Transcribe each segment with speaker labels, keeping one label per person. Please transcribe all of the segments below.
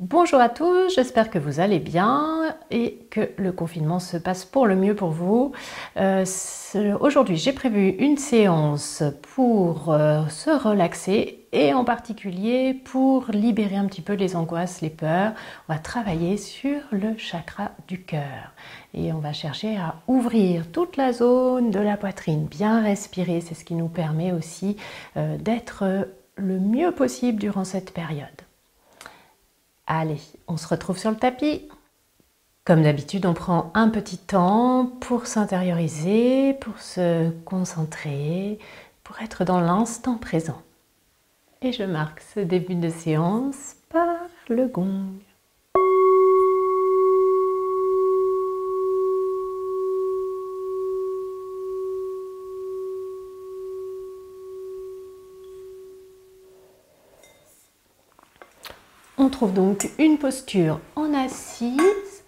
Speaker 1: Bonjour à tous, j'espère que vous allez bien et que le confinement se passe pour le mieux pour vous. Aujourd'hui, j'ai prévu une séance pour se relaxer et en particulier pour libérer un petit peu les angoisses, les peurs. On va travailler sur le chakra du cœur et on va chercher à ouvrir toute la zone de la poitrine, bien respirer. C'est ce qui nous permet aussi d'être le mieux possible durant cette période. Allez, on se retrouve sur le tapis. Comme d'habitude, on prend un petit temps pour s'intérioriser, pour se concentrer, pour être dans l'instant présent. Et je marque ce début de séance par le gong. On trouve donc une posture en assise,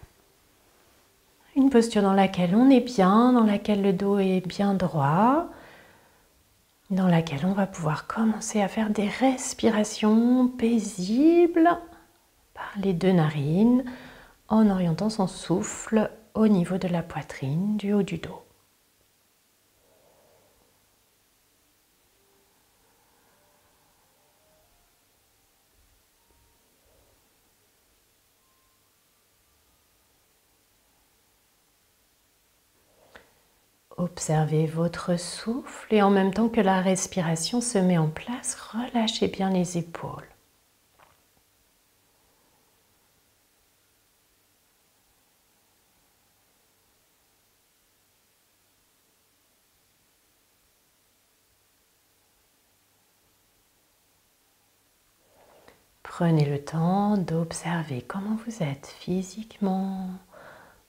Speaker 1: une posture dans laquelle on est bien, dans laquelle le dos est bien droit, dans laquelle on va pouvoir commencer à faire des respirations paisibles par les deux narines en orientant son souffle au niveau de la poitrine, du haut du dos. Observez votre souffle et en même temps que la respiration se met en place, relâchez bien les épaules. Prenez le temps d'observer comment vous êtes physiquement,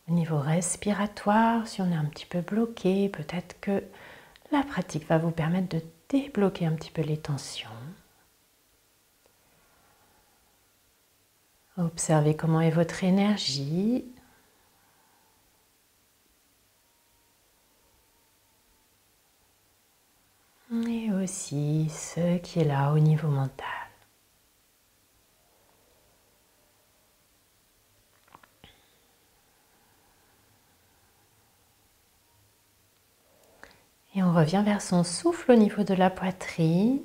Speaker 1: au niveau respiratoire. Si on est un petit peu bloqué, peut-être que la pratique va vous permettre de débloquer un petit peu les tensions. Observez comment est votre énergie. Et aussi ce qui est là au niveau mental. Et on revient vers son souffle au niveau de la poitrine.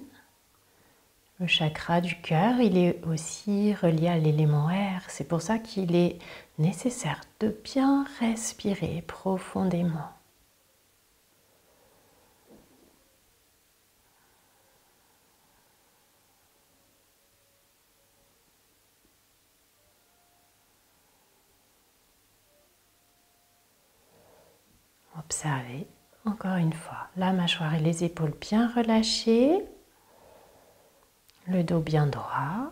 Speaker 1: Le chakra du cœur, il est aussi relié à l'élément air. C'est pour ça qu'il est nécessaire de bien respirer profondément. Observez encore une fois la mâchoire et les épaules bien relâchées, le dos bien droit.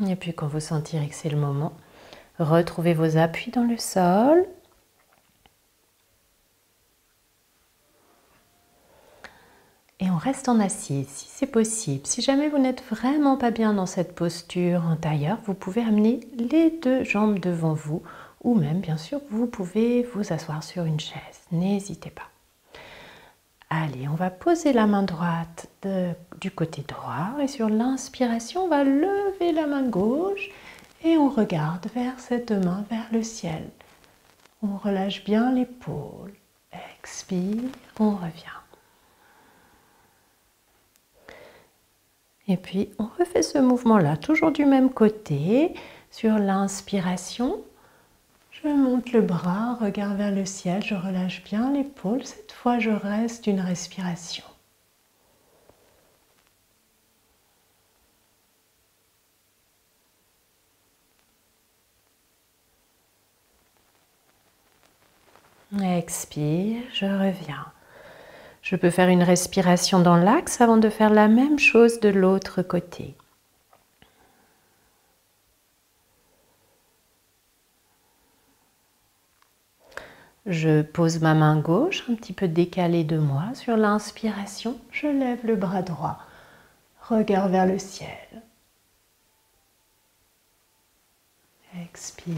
Speaker 1: Et puis quand vous sentirez que c'est le moment, retrouvez vos appuis dans le sol. Et on reste en assise si c'est possible. Si jamais vous n'êtes vraiment pas bien dans cette posture en tailleur, vous pouvez amener les deux jambes devant vous ou même bien sûr vous pouvez vous asseoir sur une chaise. N'hésitez pas. Allez, on va poser la main droite du côté droit et sur l'inspiration, on va lever la main gauche et on regarde vers cette main, vers le ciel. On relâche bien l'épaule. Expire, on revient. Et puis, on refait ce mouvement-là, toujours du même côté. Sur l'inspiration, je monte le bras, regarde vers le ciel, je relâche bien l'épaule. Cette fois, je reste une respiration. Expire, je reviens. Je peux faire une respiration dans l'axe avant de faire la même chose de l'autre côté. Je pose ma main gauche un petit peu décalée de moi. Sur l'inspiration, je lève le bras droit. Regard vers le ciel. Expire,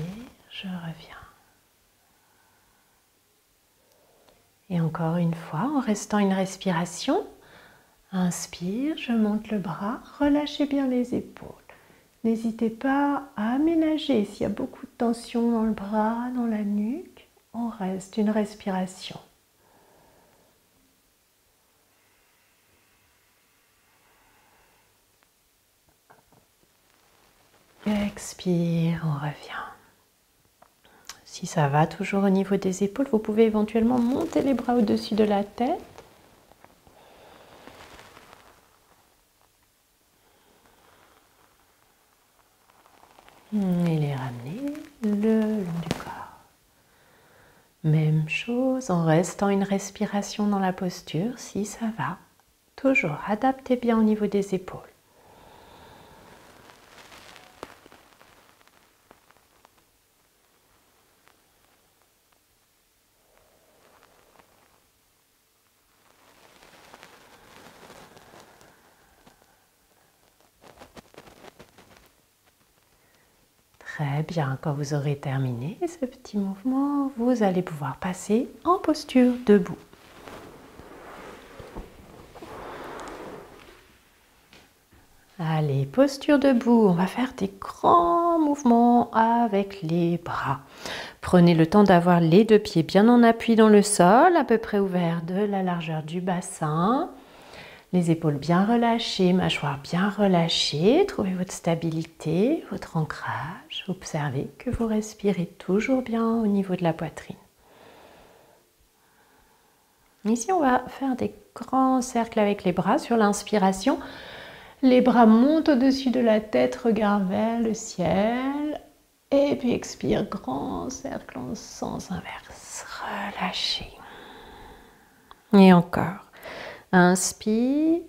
Speaker 1: je reviens. Et encore une fois, en restant une respiration, Inspire, je monte le bras, relâchez bien les épaules. N'hésitez pas à aménager s'il y a beaucoup de tension dans le bras, dans la nuque. On reste une respiration. Expire, on revient. Si ça va toujours au niveau des épaules, vous pouvez éventuellement monter les bras au-dessus de la tête. Et les ramener le long du corps. Même chose en restant une respiration dans la posture, si ça va. Toujours adaptez bien au niveau des épaules. Très bien, quand vous aurez terminé ce petit mouvement, vous allez pouvoir passer en posture debout. Allez, posture debout, on va faire des grands mouvements avec les bras. Prenez le temps d'avoir les deux pieds bien en appui dans le sol, à peu près ouverts de la largeur du bassin. Les épaules bien relâchées, mâchoire bien relâchée. Trouvez votre stabilité, votre ancrage. Observez que vous respirez toujours bien au niveau de la poitrine. Ici, on va faire des grands cercles avec les bras sur l'inspiration. Les bras montent au-dessus de la tête, regard vers le ciel. Et puis expire, grand cercle en sens inverse. Relâchez. Et encore. Inspire.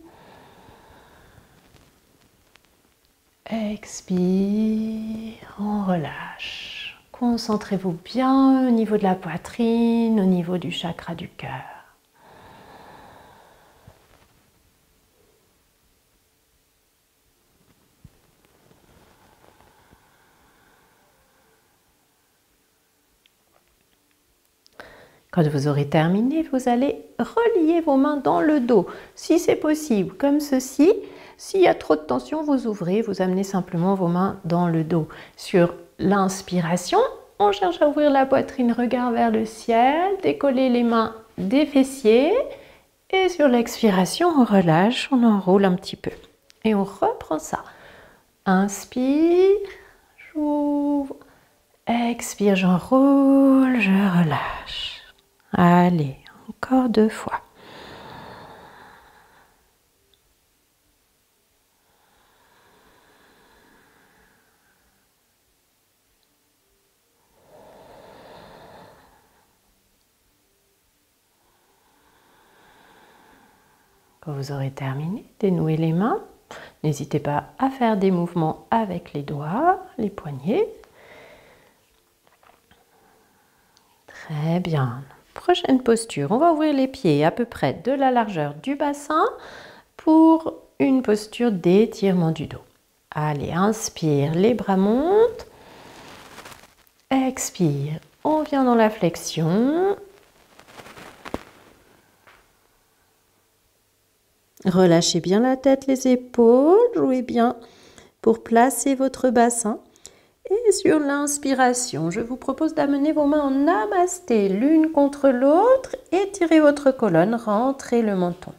Speaker 1: Expire. On relâche. Concentrez-vous bien au niveau de la poitrine, au niveau du chakra du cœur. Quand vous aurez terminé, vous allez relier vos mains dans le dos, si c'est possible, comme ceci. S'il y a trop de tension, vous ouvrez, vous amenez simplement vos mains dans le dos. Sur l'inspiration, on cherche à ouvrir la poitrine, regard vers le ciel, décoller les mains des fessiers. Et sur l'expiration, on relâche, on enroule un petit peu. Et on reprend ça. Inspire, j'ouvre. Expire, j'enroule, je relâche. Allez, encore 2 fois. Quand vous aurez terminé, dénouez les mains. N'hésitez pas à faire des mouvements avec les doigts, les poignets. Très bien. Prochaine posture, on va ouvrir les pieds à peu près de la largeur du bassin pour une posture d'étirement du dos. Allez, inspire, les bras montent. Expire, on vient dans la flexion. Relâchez bien la tête, les épaules, jouez bien pour placer votre bassin. Et sur l'inspiration, je vous propose d'amener vos mains en namasté l'une contre l'autre, étirez votre colonne, rentrez le menton.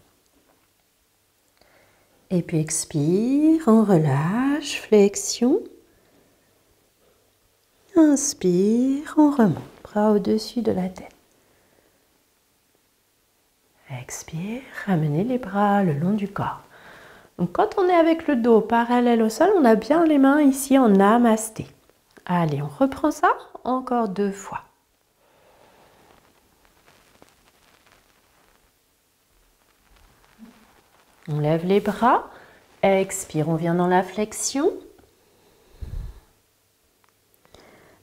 Speaker 1: Et puis expire, on relâche, flexion. Inspire, on remonte, bras au-dessus de la tête. Expire, ramenez les bras le long du corps. Donc quand on est avec le dos parallèle au sol, on a bien les mains ici en namasté. Allez, on reprend ça encore 2 fois. On lève les bras, expire, on vient dans la flexion.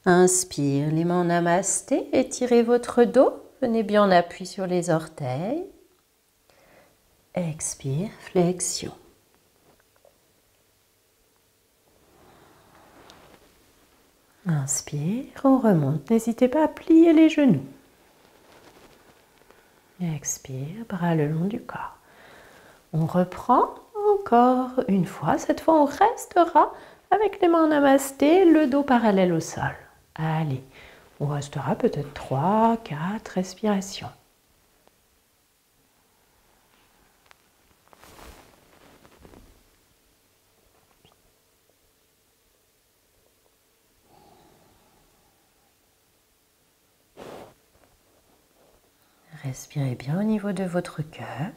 Speaker 1: Inspire, les mains en namasté, étirez votre dos, venez bien en appui sur les orteils. Expire, flexion. Inspire, on remonte. N'hésitez pas à plier les genoux. Expire, bras le long du corps. On reprend encore une fois. Cette fois, on restera avec les mains en namasté, le dos parallèle au sol. Allez, on restera peut-être 3, 4 respirations. Respirez bien au niveau de votre cœur.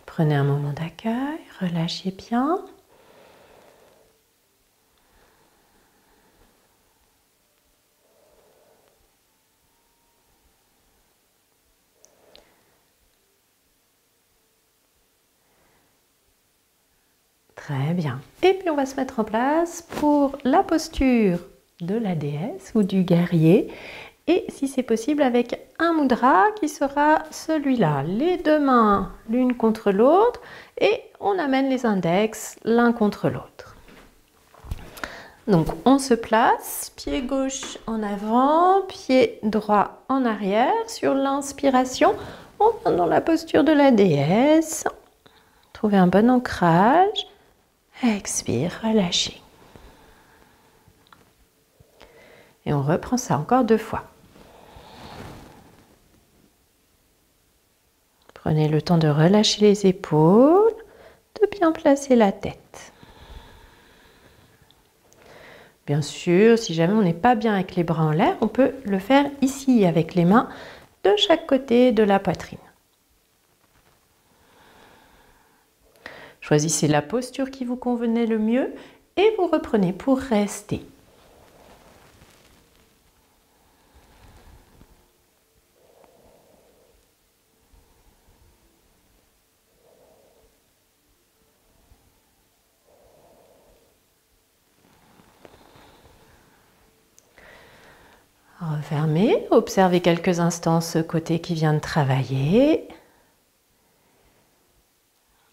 Speaker 1: Prenez un moment d'accueil, relâchez bien. Très bien. Et puis on va se mettre en place pour la posture de la déesse ou du guerrier. Et si c'est possible avec un mudra qui sera celui-là. Les deux mains l'une contre l'autre et on amène les index l'un contre l'autre. Donc on se place, pied gauche en avant, pied droit en arrière. Sur l'inspiration, on vient dans la posture de la déesse. Trouvez un bon ancrage. Expire, relâchez. Et on reprend ça encore 2 fois. Prenez le temps de relâcher les épaules, de bien placer la tête. Bien sûr, si jamais on n'est pas bien avec les bras en l'air, on peut le faire ici avec les mains de chaque côté de la poitrine. Choisissez la posture qui vous convenait le mieux et vous reprenez pour rester. Refermez, observez quelques instants ce côté qui vient de travailler.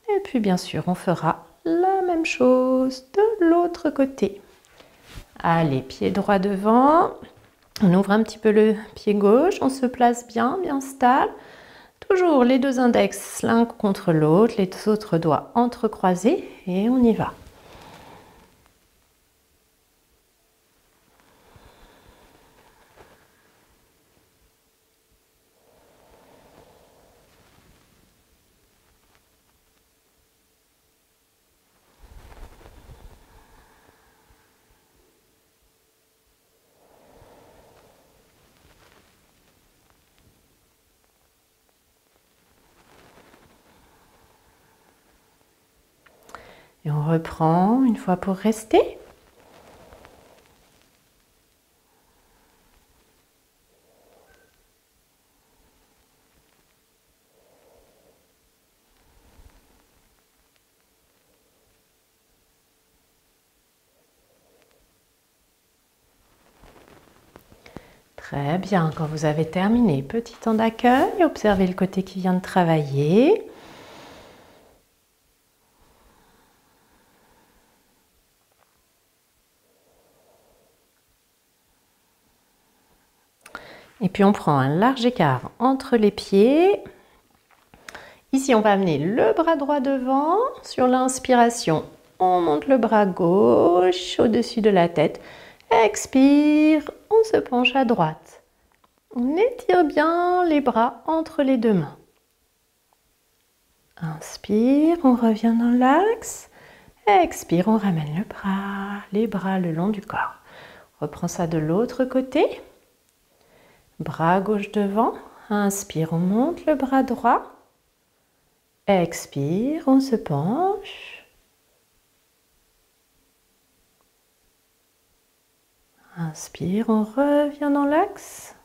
Speaker 1: Et puis bien sûr, on fera la même chose de l'autre côté. Allez, pied droit devant. On ouvre un petit peu le pied gauche, on se place bien, bien stable. Toujours les deux index l'un contre l'autre, les autres doigts entrecroisés et on y va. Et on reprend une fois pour rester. Très bien, quand vous avez terminé, petit temps d'accueil, observez le côté qui vient de travailler. Et puis on prend un large écart entre les pieds. Ici, on va amener le bras droit devant. Sur l'inspiration, on monte le bras gauche au-dessus de la tête. Expire, on se penche à droite. On étire bien les bras entre les deux mains. Inspire, on revient dans l'axe. Expire, on ramène les bras le long du corps. Reprend ça de l'autre côté. Bras gauche devant. Inspire, on monte le bras droit. Expire, on se penche. Inspire, on revient dans l'axe.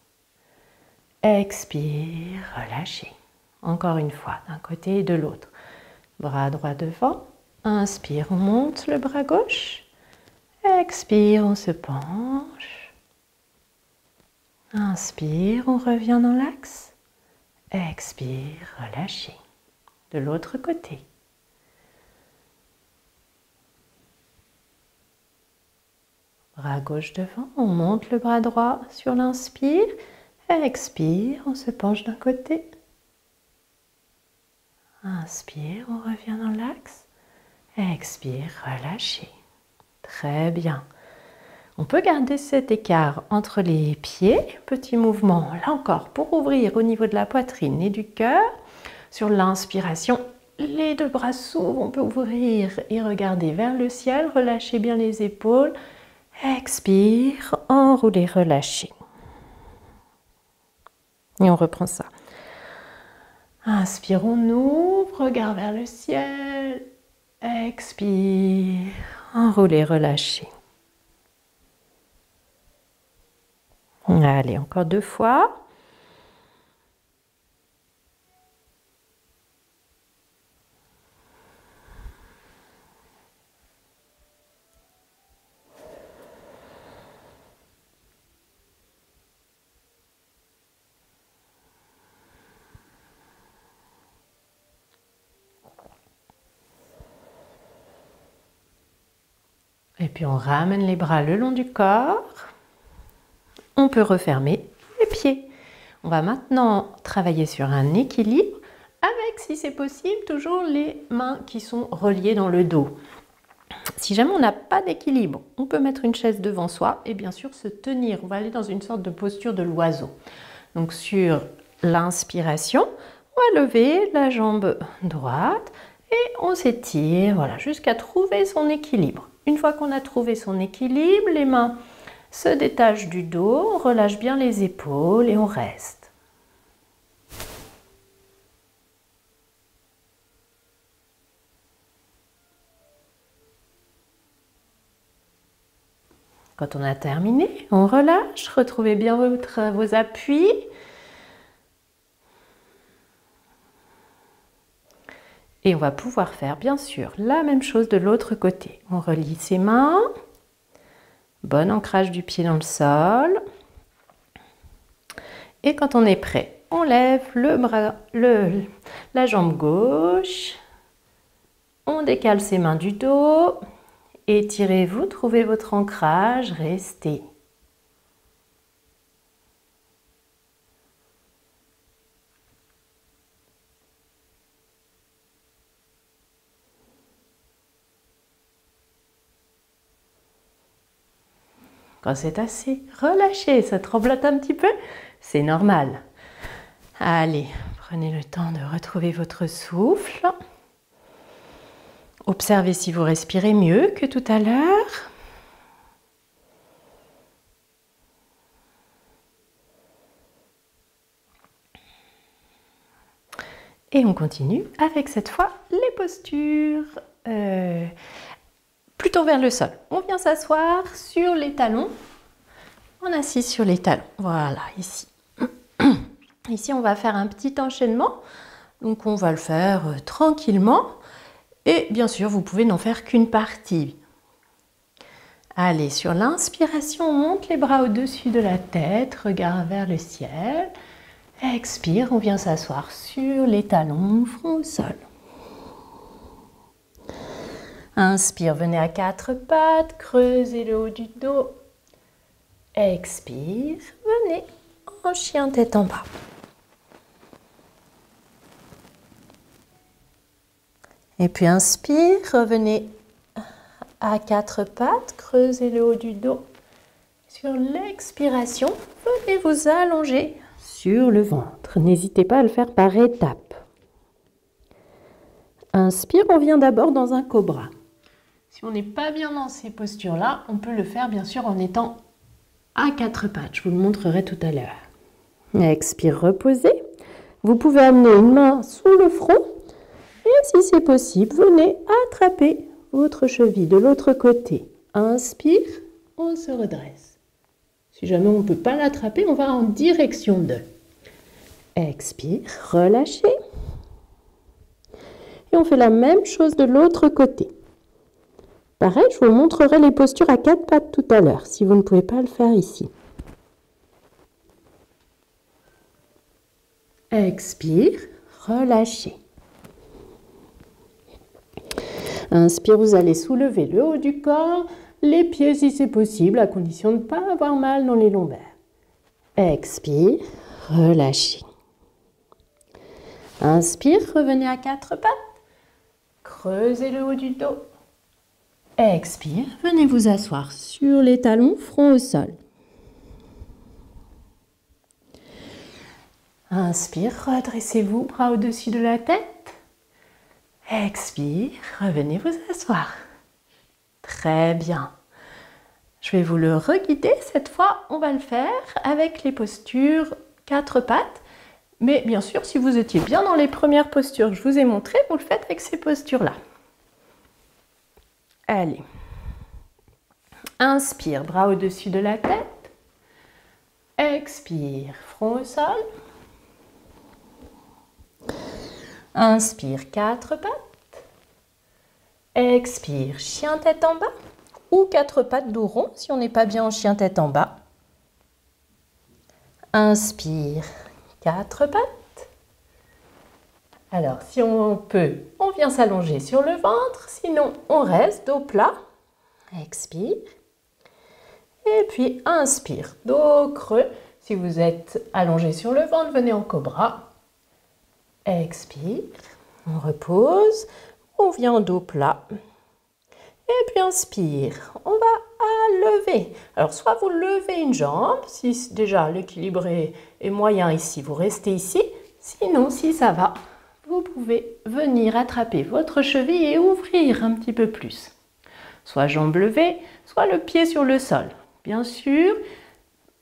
Speaker 1: Expire, relâchez. Encore une fois, d'un côté et de l'autre. Bras droit devant. Inspire, on monte le bras gauche. Expire, on se penche. Inspire, on revient dans l'axe. Expire, relâchez. De l'autre côté. Bras gauche devant, on monte le bras droit sur l'inspire. Expire, on se penche d'un côté. Inspire, on revient dans l'axe. Expire, relâchez. Très bien. On peut garder cet écart entre les pieds. Petit mouvement, là encore, pour ouvrir au niveau de la poitrine et du cœur. Sur l'inspiration, les deux bras s'ouvrent. On peut ouvrir et regarder vers le ciel. Relâchez bien les épaules. Expire, enroulez, relâchez. Et on reprend ça. Inspire, on ouvre, regard vers le ciel. Expire, enroulez, relâchez. Allez, encore 2 fois. Et puis on ramène les bras le long du corps. On peut refermer les pieds. On va maintenant travailler sur un équilibre avec, si c'est possible, toujours les mains qui sont reliées dans le dos. Si jamais on n'a pas d'équilibre, on peut mettre une chaise devant soi et bien sûr se tenir. On va aller dans une sorte de posture de l'oiseau. Donc sur l'inspiration, on va lever la jambe droite et on s'étire, voilà, jusqu'à trouver son équilibre. Une fois qu'on a trouvé son équilibre, les mains se détachent du dos, on relâche bien les épaules et on reste. Quand on a terminé, on relâche, retrouvez bien vos appuis. Et on va pouvoir faire bien sûr la même chose de l'autre côté. On relie ses mains. Bon ancrage du pied dans le sol. Et quand on est prêt, on lève la jambe gauche. On décale ses mains du dos. Étirez-vous, trouvez votre ancrage, restez. Quand c'est assez, relâchez, ça tremblote un petit peu, c'est normal. Allez, prenez le temps de retrouver votre souffle. Observez si vous respirez mieux que tout à l'heure. Et on continue avec cette fois les postures plutôt vers le sol. On vient s'asseoir sur les talons. On assis sur les talons. Voilà, ici. Ici, on va faire un petit enchaînement. Donc, on va le faire tranquillement. Et bien sûr, vous pouvez n'en faire qu'une partie. Allez, sur l'inspiration, on monte les bras au-dessus de la tête, regard vers le ciel. Expire, on vient s'asseoir sur les talons, front au sol. Inspire, venez à 4 pattes, creusez le haut du dos. Expire, venez en chien tête en bas. Et puis inspire, revenez à 4 pattes, creusez le haut du dos. Sur l'expiration, venez vous allonger sur le ventre. N'hésitez pas à le faire par étapes. Inspire, on vient d'abord dans un cobra. Si on n'est pas bien dans ces postures-là, on peut le faire bien sûr en étant à 4 pattes. Je vous le montrerai tout à l'heure. Expire, reposez. Vous pouvez amener une main sous le front. Et si c'est possible, venez attraper votre cheville de l'autre côté. Inspire, on se redresse. Si jamais on ne peut pas l'attraper, on va en direction d'eux. Expire, relâchez.
Speaker 2: Et on fait la même chose de l'autre côté. Pareil, je vous montrerai les postures à 4 pattes tout à l'heure, si vous ne pouvez pas le faire ici. Expire, relâchez. Inspire, vous allez soulever le haut du corps, les pieds si c'est possible, à condition de ne pas avoir mal dans les lombaires. Expire, relâchez. Inspire, revenez à 4 pattes. Creusez le haut du dos. Expire, venez vous asseoir sur les talons, front au sol. Inspire, redressez-vous, bras au-dessus de la tête. Expire, revenez vous asseoir. Très bien. Je vais vous le reguider. Cette fois, on va le faire avec les postures 4 pattes. Mais bien sûr, si vous étiez bien dans les premières postures que je vous ai montrées, vous le faites avec ces postures-là. Allez. Inspire, bras au-dessus de la tête. Expire, front au sol. Inspire, 4 pattes. Expire, chien tête en bas. Ou 4 pattes dos rond si on n'est pas bien en chien tête en bas. Inspire, 4 pattes. Alors, si on peut, on vient s'allonger sur le ventre. Sinon, on reste dos plat. Expire. Et puis, inspire, dos creux. Si vous êtes allongé sur le ventre, venez en cobra. Expire. On repose. On vient en dos plat. Et puis, inspire. On va lever. Alors, soit vous levez une jambe. Si déjà l'équilibre est moyen ici, vous restez ici. Sinon, si ça va, vous pouvez venir attraper votre cheville et ouvrir un petit peu plus. Soit jambe levée, soit le pied sur le sol. Bien sûr,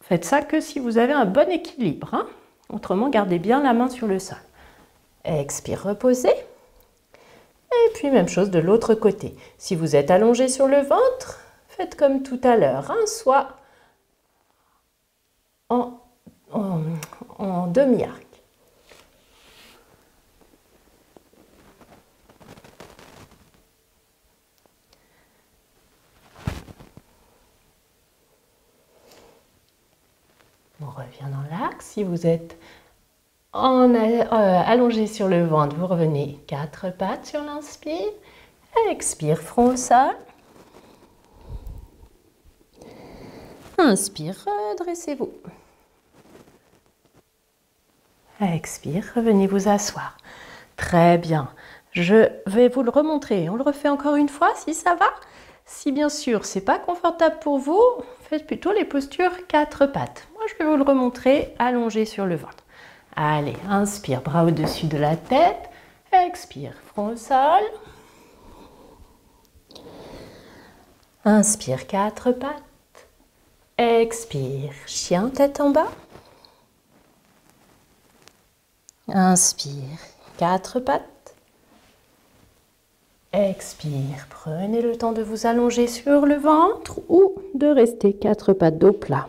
Speaker 2: faites ça que si vous avez un bon équilibre. Hein. Autrement, gardez bien la main sur le sol. Expire, reposez. Et puis, même chose de l'autre côté. Si vous êtes allongé sur le ventre, faites comme tout à l'heure. Hein, soit en demi-arc. On revient dans l'axe. Si vous êtes allongé sur le ventre, vous revenez 4 pattes sur l'inspire. Expire, front au sol. Inspire, redressez-vous. Expire, revenez vous asseoir. Très bien. Je vais vous le remontrer. On le refait encore une fois si ça va. Si bien sûr c'est pas confortable pour vous, faites plutôt les postures 4 pattes. Moi je vais vous le remontrer allongé sur le ventre. Allez, inspire, bras au-dessus de la tête. Expire, front au sol. Inspire, 4 pattes. Expire, chien tête en bas. Inspire, 4 pattes. Expire, prenez le temps de vous allonger sur le ventre ou de rester 4 pattes dos plat.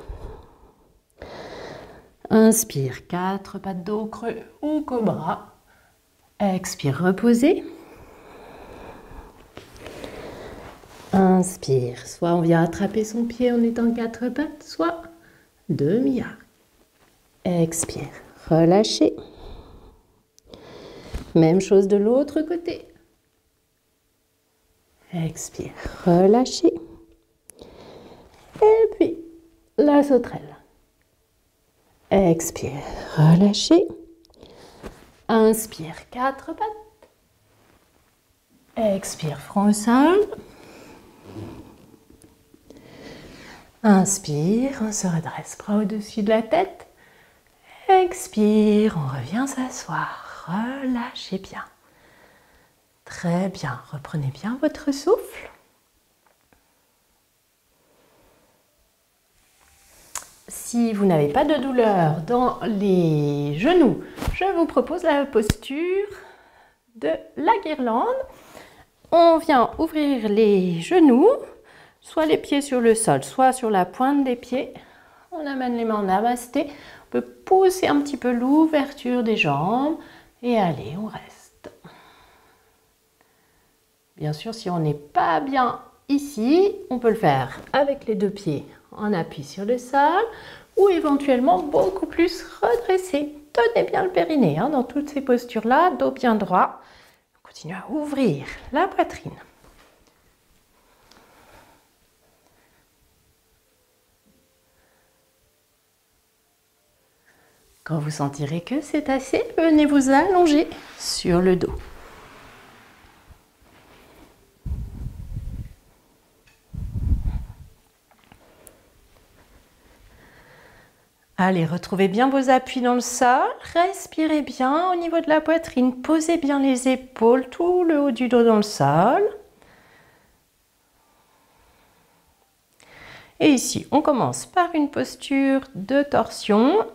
Speaker 2: Inspire, 4 pattes dos creux ou cobra. Expire, reposez. Inspire, soit on vient attraper son pied en étant 4 pattes, soit demi-arc. Expire, relâchez. Même chose de l'autre côté. Expire, relâchez. Et puis, la sauterelle. Expire, relâchez. Inspire, 4 pattes. Expire, front au sol. Inspire, on se redresse, bras au-dessus de la tête. Expire, on revient s'asseoir. Relâchez bien. Très bien, reprenez bien votre souffle. Si vous n'avez pas de douleur dans les genoux, je vous propose la posture de la guirlande. On vient ouvrir les genoux, soit les pieds sur le sol, soit sur la pointe des pieds. On amène les mains en namasté. On peut pousser un petit peu l'ouverture des jambes et allez, on reste.
Speaker 1: Bien sûr, si on n'est pas bien ici, on peut le faire avec les deux pieds en appui sur le sol ou éventuellement beaucoup plus redressé. Tenez bien le périnée hein, dans toutes ces postures-là, dos bien droit. Continuez à ouvrir la poitrine. Quand vous sentirez que c'est assez, venez vous allonger sur le dos. Allez, retrouvez bien vos appuis dans le sol, respirez bien au niveau de la poitrine, posez bien les épaules, tout le haut du dos dans le sol. Et ici, on commence par une posture de torsion.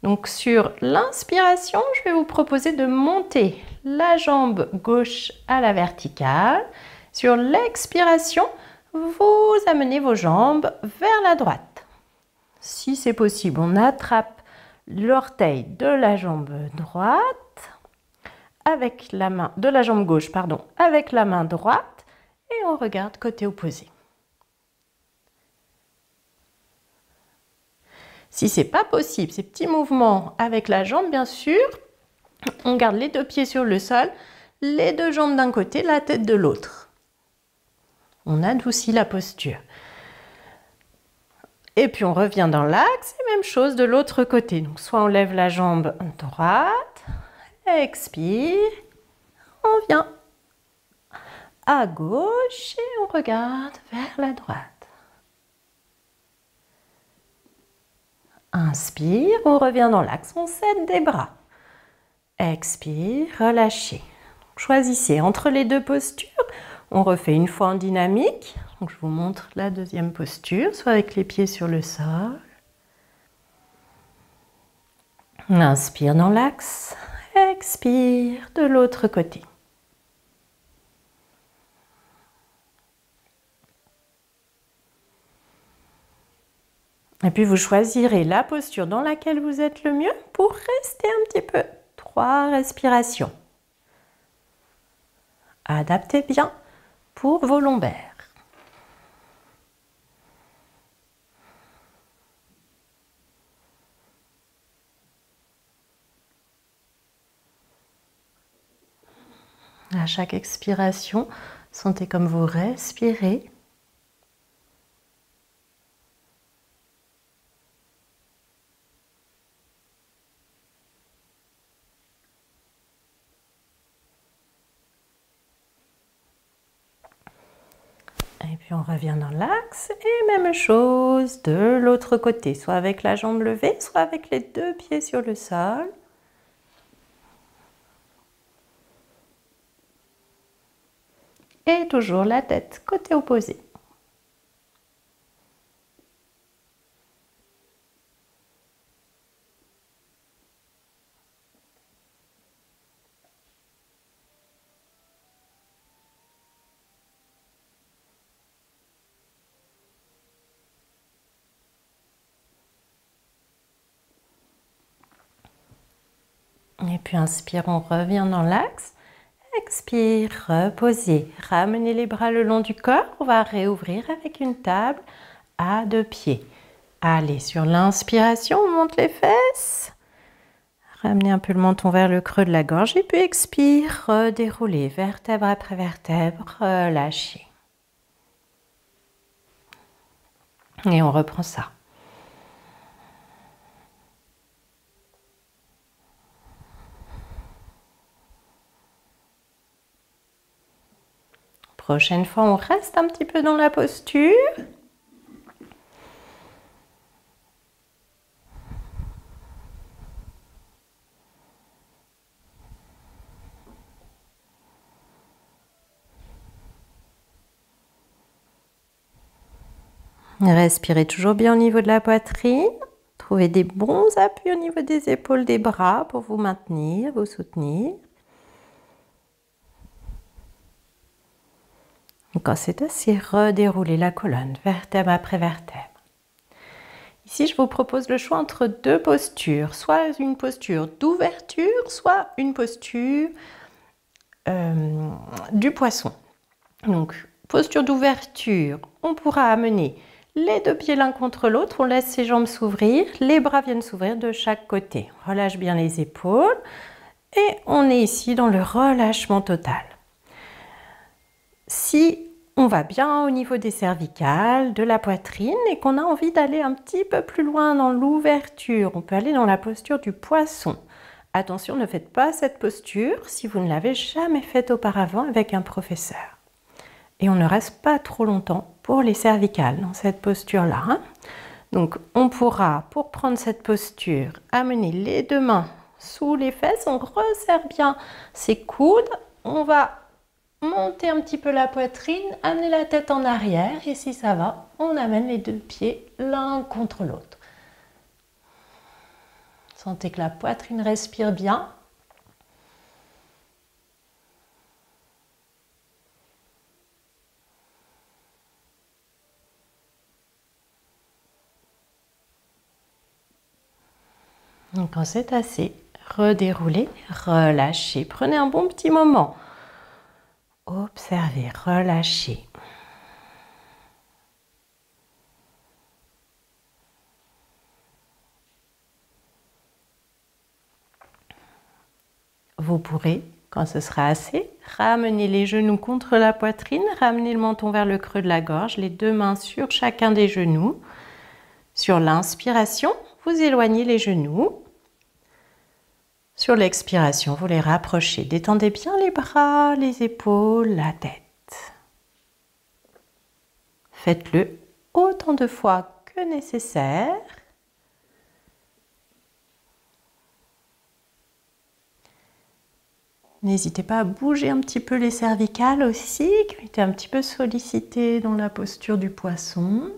Speaker 1: Donc sur l'inspiration, je vais vous proposer de monter la jambe gauche à la verticale. Sur l'expiration, vous amenez vos jambes vers la droite. Si c'est possible, on attrape l'orteil de la jambe droite avec la main de la jambe gauche, pardon, avec la main droite et on regarde côté opposé. Si c'est pas possible, ces petits mouvements avec la jambe, bien sûr, on garde les deux pieds sur le sol, les deux jambes d'un côté, la tête de l'autre. On adoucit la posture. Et puis on revient dans l'axe, et même chose de l'autre côté. Donc soit on lève la jambe droite, expire, on vient à gauche et on regarde vers la droite. Inspire, on revient dans l'axe, on s'aide des bras. Expire, relâchez. Choisissez entre les deux postures. On refait une fois en dynamique. Donc je vous montre la deuxième posture, soit avec les pieds sur le sol. Inspire dans l'axe, expire de l'autre côté. Et puis vous choisirez la posture dans laquelle vous êtes le mieux pour rester un petit peu. 3 respirations. Adaptez bien pour vos lombaires. À chaque expiration, sentez comme vous respirez. Et puis on revient dans l'axe et même chose de l'autre côté, soit avec la jambe levée, soit avec les deux pieds sur le sol. Et toujours la tête côté opposé. Et puis inspire, on revient dans l'axe. Expire, reposez. Ramenez les bras le long du corps. On va réouvrir avec une table à 2 pieds. Allez, sur l'inspiration, on monte les fesses. Ramenez un peu le menton vers le creux de la gorge. Et puis expire, redéroulez vertèbre après vertèbre, relâchez. Et on reprend ça. Prochaine fois, on reste un petit peu dans la posture. Respirez toujours bien au niveau de la poitrine. Trouvez des bons appuis au niveau des épaules, des bras pour vous maintenir, vous soutenir. Quand c'est assez, redéroulez la colonne, vertèbre après vertèbre. Ici, je vous propose le choix entre 2 postures, soit une posture d'ouverture, soit une posture du poisson. Donc, posture d'ouverture, on pourra amener les deux pieds l'un contre l'autre, on laisse ses jambes s'ouvrir, les bras viennent s'ouvrir de chaque côté. Relâche bien les épaules et on est ici dans le relâchement total. Si on va bien au niveau des cervicales, de la poitrine et qu'on a envie d'aller un petit peu plus loin dans l'ouverture, on peut aller dans la posture du poisson. Attention, ne faites pas cette posture si vous ne l'avez jamais faite auparavant avec un professeur. Et on ne reste pas trop longtemps pour les cervicales dans cette posture-là. Hein. Donc on pourra, pour prendre cette posture, amener les deux mains sous les fesses, on resserre bien ses coudes, on va monter un petit peu la poitrine, amener la tête en arrière et si ça va, on amène les deux pieds l'un contre l'autre. Sentez que la poitrine respire bien. Donc quand c'est assez, redéroulez, relâchez. Prenez un bon petit moment. Observez, relâchez. Vous pourrez, quand ce sera assez, ramener les genoux contre la poitrine, ramener le menton vers le creux de la gorge, les deux mains sur chacun des genoux. Sur l'inspiration, vous éloignez les genoux. Sur l'expiration, vous les rapprochez. Détendez bien les bras, les épaules, la tête. Faites-le autant de fois que nécessaire. N'hésitez pas à bouger un petit peu les cervicales aussi, qui ont été un petit peu sollicitées dans la posture du poisson.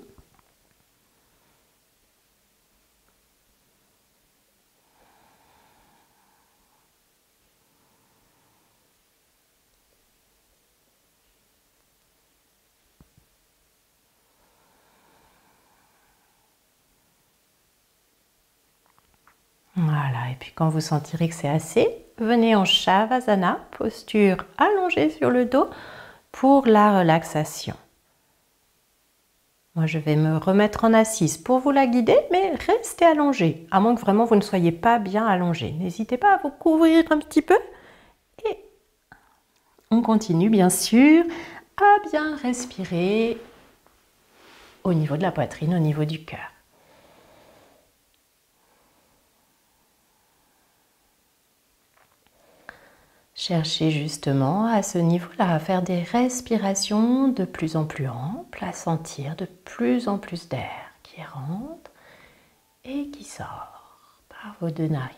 Speaker 1: Voilà, et puis quand vous sentirez que c'est assez, venez en Shavasana, posture allongée sur le dos pour la relaxation. Moi, je vais me remettre en assise pour vous la guider, mais restez allongé, à moins que vraiment vous ne soyez pas bien allongé. N'hésitez pas à vous couvrir un petit peu et on continue bien sûr à bien respirer au niveau de la poitrine, au niveau du cœur. Cherchez justement à ce niveau-là à faire des respirations de plus en plus amples, à sentir de plus en plus d'air qui rentre et qui sort par vos deux narines.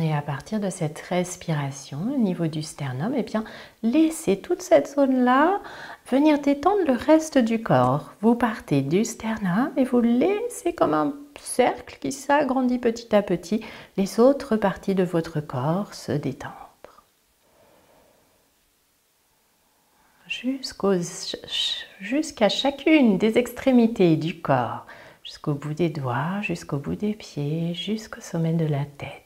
Speaker 1: Et à partir de cette respiration au niveau du sternum, eh bien, laissez toute cette zone-là venir détendre le reste du corps. Vous partez du sternum et vous laissez comme un cercle qui s'agrandit petit à petit les autres parties de votre corps se détendre. Jusqu'à chacune des extrémités du corps, jusqu'au bout des doigts, jusqu'au bout des pieds, jusqu'au sommet de la tête.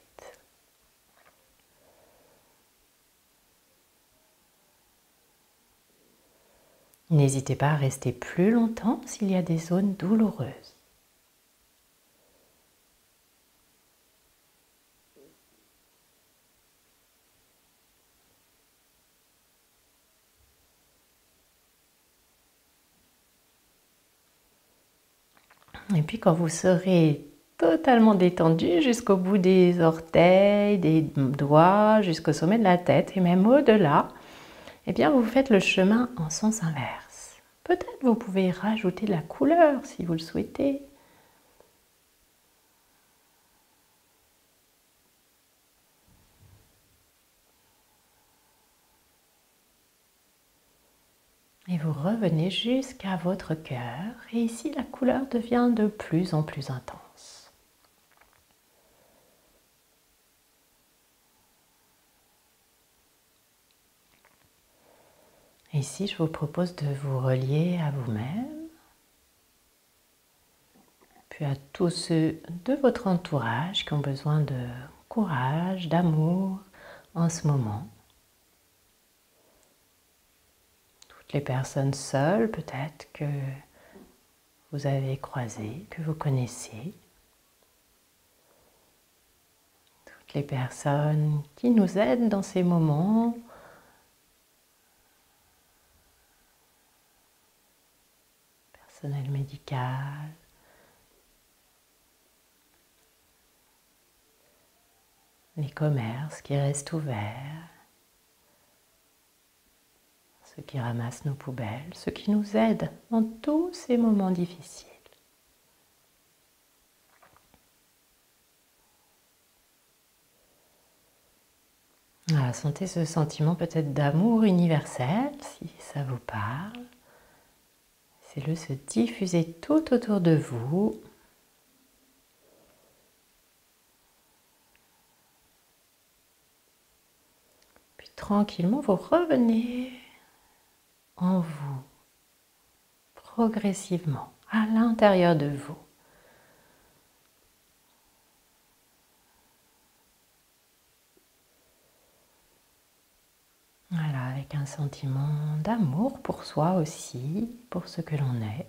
Speaker 1: N'hésitez pas à rester plus longtemps s'il y a des zones douloureuses. Et puis quand vous serez totalement détendu jusqu'au bout des orteils, des doigts, jusqu'au sommet de la tête et même au-delà, eh bien vous faites le chemin en sens inverse. Peut-être vous pouvez rajouter de la couleur si vous le souhaitez. Et vous revenez jusqu'à votre cœur et ici la couleur devient de plus en plus intense. Ici, je vous propose de vous relier à vous-même puis à tous ceux de votre entourage qui ont besoin de courage, d'amour en ce moment. Toutes les personnes seules peut-être que vous avez croisées, que vous connaissez. Toutes les personnes qui nous aident dans ces moments. Personnel médical. Les commerces qui restent ouverts. Ceux qui ramassent nos poubelles, ceux qui nous aident dans tous ces moments difficiles. Voilà, sentez ce sentiment peut-être d'amour universel, si ça vous parle. Laissez-le se diffuser tout autour de vous. Puis tranquillement, vous revenez en vous, progressivement, à l'intérieur de vous. Voilà, avec un sentiment d'amour pour soi aussi, pour ce que l'on est.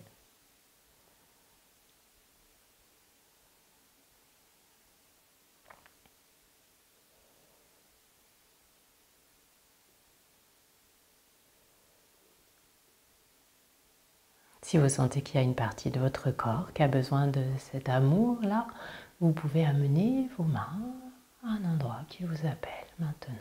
Speaker 1: Si vous sentez qu'il y a une partie de votre corps qui a besoin de cet amour-là, vous pouvez amener vos mains à un endroit qui vous appelle maintenant.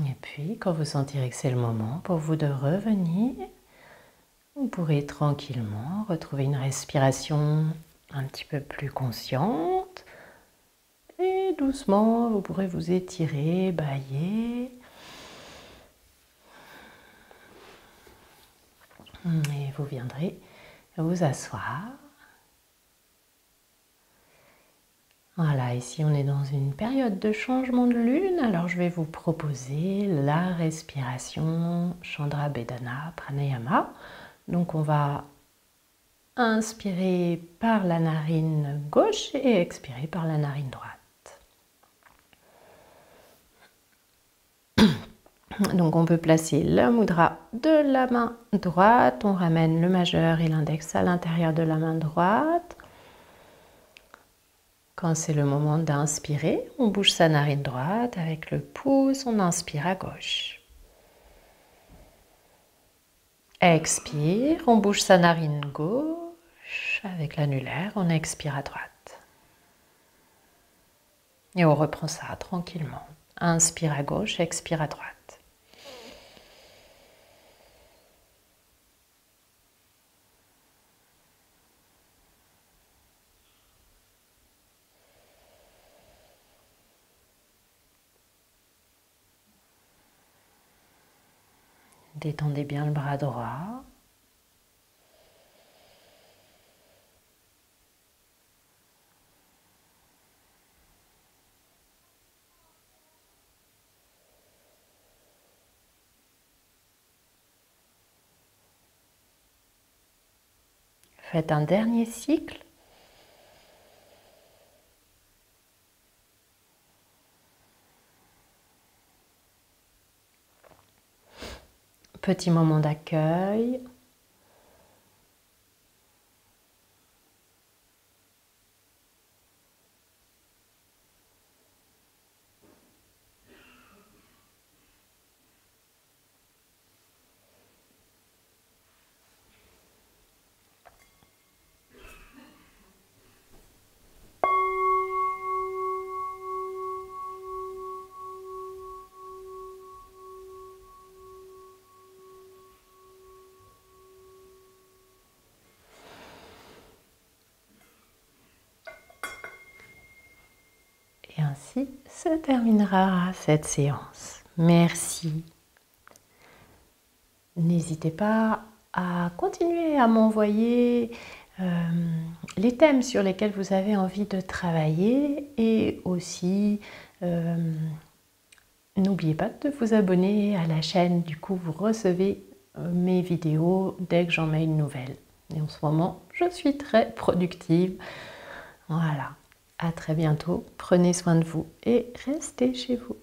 Speaker 1: Et puis, quand vous sentirez que c'est le moment pour vous de revenir, vous pourrez tranquillement retrouver une respiration un petit peu plus consciente. Et doucement, vous pourrez vous étirer, bâiller. Et vous viendrez vous asseoir. Voilà, ici on est dans une période de changement de lune, alors je vais vous proposer la respiration Chandra Bedana Pranayama. Donc on va inspirer par la narine gauche et expirer par la narine droite. Donc on peut placer le mudra de la main droite, on ramène le majeur et l'index à l'intérieur de la main droite. Quand c'est le moment d'inspirer, on bouge sa narine droite avec le pouce, on inspire à gauche. Expire, on bouge sa narine gauche avec l'annulaire, on expire à droite. Et on reprend ça tranquillement. Inspire à gauche, expire à droite. Détendez bien le bras droit. Faites un dernier cycle. Petit moment d'accueil. Et ainsi se terminera cette séance. Merci. N'hésitez pas à continuer à m'envoyer les thèmes sur lesquels vous avez envie de travailler et aussi n'oubliez pas de vous abonner à la chaîne, du coup vous recevez mes vidéos dès que j'en mets une nouvelle. Et en ce moment, je suis très productive. Voilà, à très bientôt, prenez soin de vous et restez chez vous.